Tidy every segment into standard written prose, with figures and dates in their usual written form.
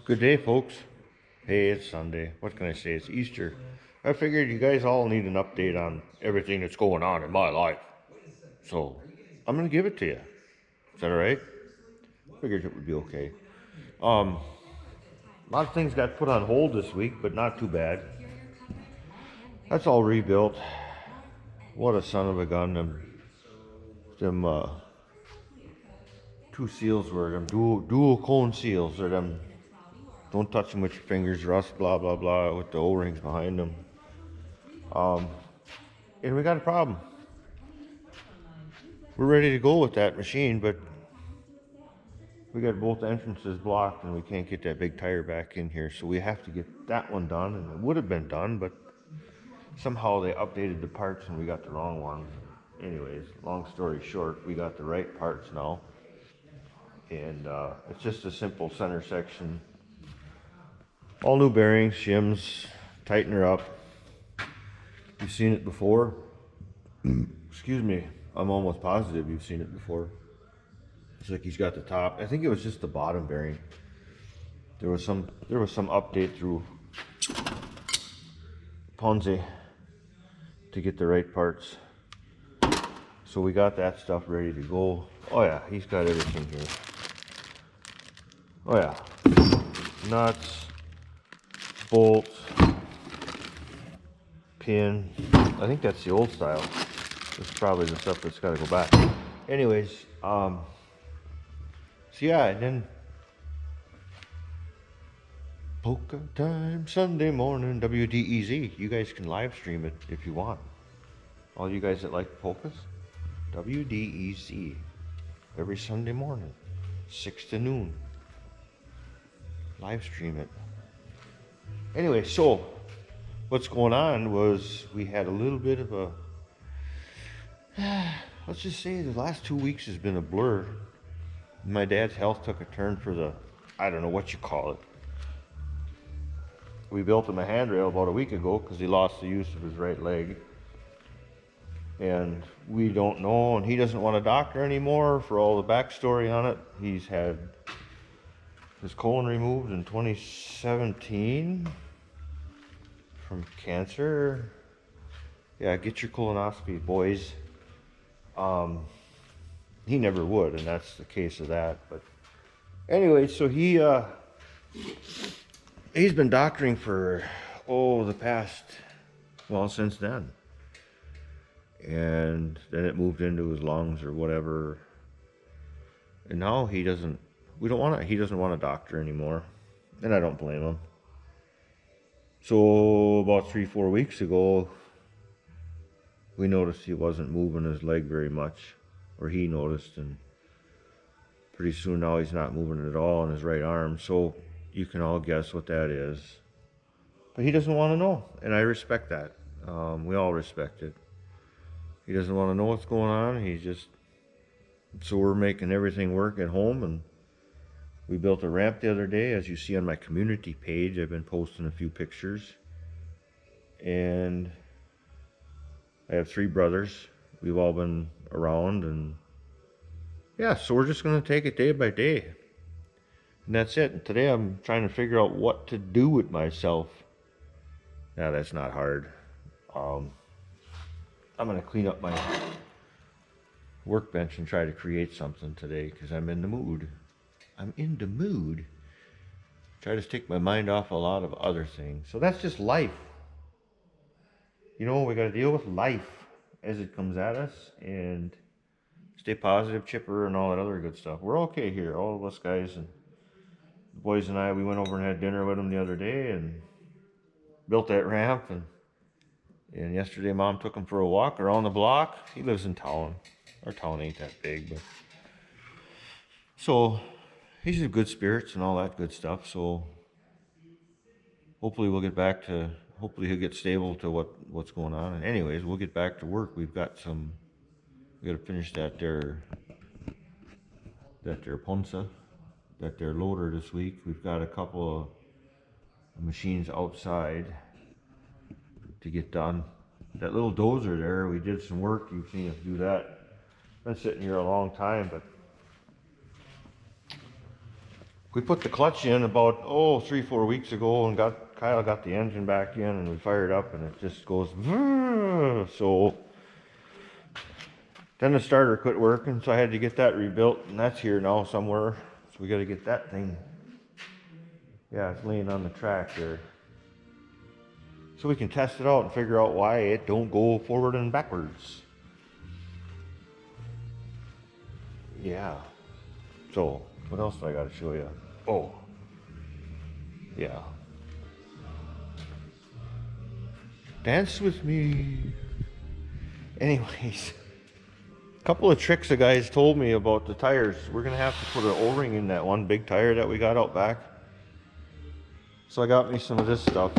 Good day, folks. Hey, it's Sunday. What can I say? It's Easter. I figured you guys all need an update on everything that's going on in my life. So, I'm going to give it to you. Is that all right? Figured it would be okay. A lot of things got put on hold this week, but not too bad. That's all rebuilt. What a son of a gun. Them two seals were them dual cone seals, or them don't touch them with your fingers, rust, blah, blah, blah, with the O-rings behind them. And we got a problem. We're ready to go with that machine, but we got both entrances blocked and we can't get that big tire back in here. So we have to get that one done, and it would have been done, but somehow they updated the parts and we got the wrong ones. Anyways, long story short, we got the right parts now. And it's just a simple center section. All new bearings, shims, tighten her up. You've seen it before. Excuse me. I'm almost positive you've seen it before. It's like he's got the top. I think it was just the bottom bearing. There was some update through Ponzi to get the right parts. So we got that stuff ready to go. Oh yeah, he's got everything here. Oh yeah. Nuts, bolts, pin. I think that's the old style. This is probably the stuff that's got to go back. Anyways, so yeah, and then polka time Sunday morning, WDEZ. You guys can live stream it if you want. All you guys that like polkas, WDEZ every Sunday morning, 6 to noon. Live stream it. Anyway, so what's going on was we had a little bit of a let's just say the last 2 weeks has been a blur. My dad's health took a turn for the, I don't know what you call it. We built him a handrail about a week ago because he lost the use of his right leg. And we don't know, and he doesn't want a doctor anymore for all the backstory on it. He's had his colon removed in 2017 from cancer. Yeah, get your colonoscopy, boys. He never would, and that's the case of that. But anyway, so he's been doctoring for the past, well, since then. And then it moved into his lungs or whatever. And now he doesn't want a doctor anymore. And I don't blame him. So about 3-4 weeks ago, we noticed he wasn't moving his leg very much, or he noticed, and pretty soon now he's not moving it at all in his right arm. So you can all guess what that is. But he doesn't want to know, and I respect that. We all respect it. He doesn't want to know what's going on. So we're making everything work at home, and we built a ramp the other day. As you see on my community page, I've been posting a few pictures. And I have 3 brothers. We've all been around, and yeah, so we're just going to take it day by day. And that's it. And today I'm trying to figure out what to do with myself. Now, that's not hard. I'm going to clean up my workbench and try to create something today because I'm in the mood. Try to take my mind off a lot of other things. So that's just life. You know, we got to deal with life as it comes at us and stay positive, chipper, and all that other good stuff. We're okay here, all of us guys, and the boys and I, we went over and had dinner with them the other day and built that ramp. And yesterday, Mom took him for a walk around the block. He lives in town. Our town ain't that big, but so he's in good spirits and all that good stuff. So hopefully he'll get stable to what's going on. And anyways, we'll get back to work. We got to finish that there Ponza, that there loader this week. We've got a couple of machines outside to get done. That little dozer there, we did some work. You've seen us do that. Been sitting here a long time, but We put the clutch in about 3-4 weeks ago, and Kyle got the engine back in, and we fired up, and it just goes so. Then the starter quit working, so I had to get that rebuilt, and that's here now somewhere. So we got to get that thing. Yeah, it's laying on the track there. So we can test it out and figure out why it don't go forward and backwards. Yeah. So, what else do I got to show you? Oh. Yeah. Dance with me. Anyways. A couple of tricks the guys told me about the tires. We're going to have to put an O-ring in that one big tire that we got out back. So I got me some of this stuff.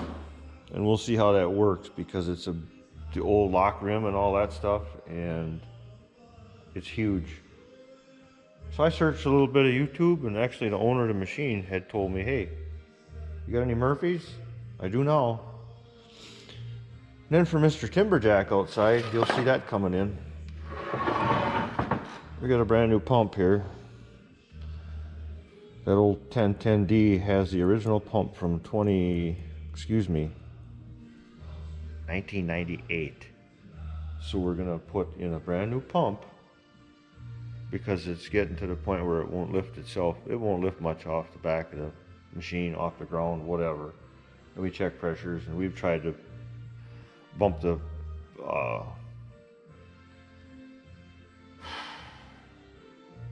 And we'll see how that works, because it's the old lock rim and all that stuff, and it's huge. So I searched a little bit of YouTube, and actually the owner of the machine had told me, hey, you got any Murphys? I do now. And then for Mr. Timberjack outside, you'll see that coming in. We got a brand new pump here. That old 1010D has the original pump from 1998. So we're gonna put in a brand new pump, because it's getting to the point where it won't lift itself. It won't lift much off the back of the machine, off the ground, whatever. And we check pressures, and we've tried to bump the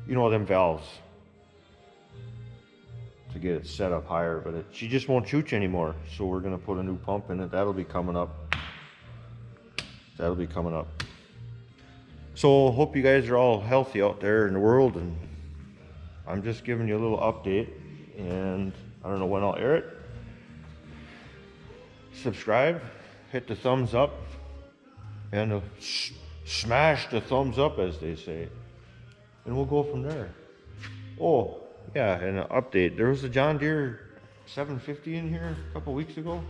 them valves to get it set up higher, but she just won't shoot you anymore. So we're gonna put a new pump in it. That'll be coming up. So hope you guys are all healthy out there in the world, and I'm just giving you a little update, and I don't know when I'll air it. Subscribe, hit the thumbs up, and smash the thumbs up, as they say, and we'll go from there. Oh yeah, and an update, there was a John Deere 750 in here a couple weeks ago.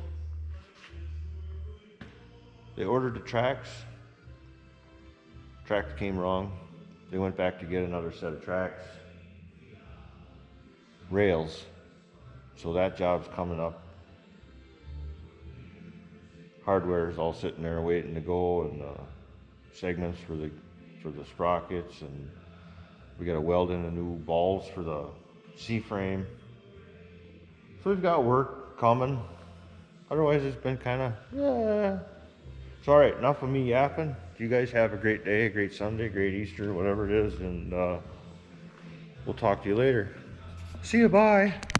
They ordered the tracks. Tracks came wrong. They went back to get another set of tracks. Rails. So that job's coming up. Hardware is all sitting there waiting to go, and segments for the sprockets, and we got to weld in the new balls for the C-frame. So we've got work coming. Otherwise, it's been kind of, yeah. It's all right, enough of me yapping. You guys have a great day, a great Sunday, great Easter, whatever it is, and we'll talk to you later. See you, bye.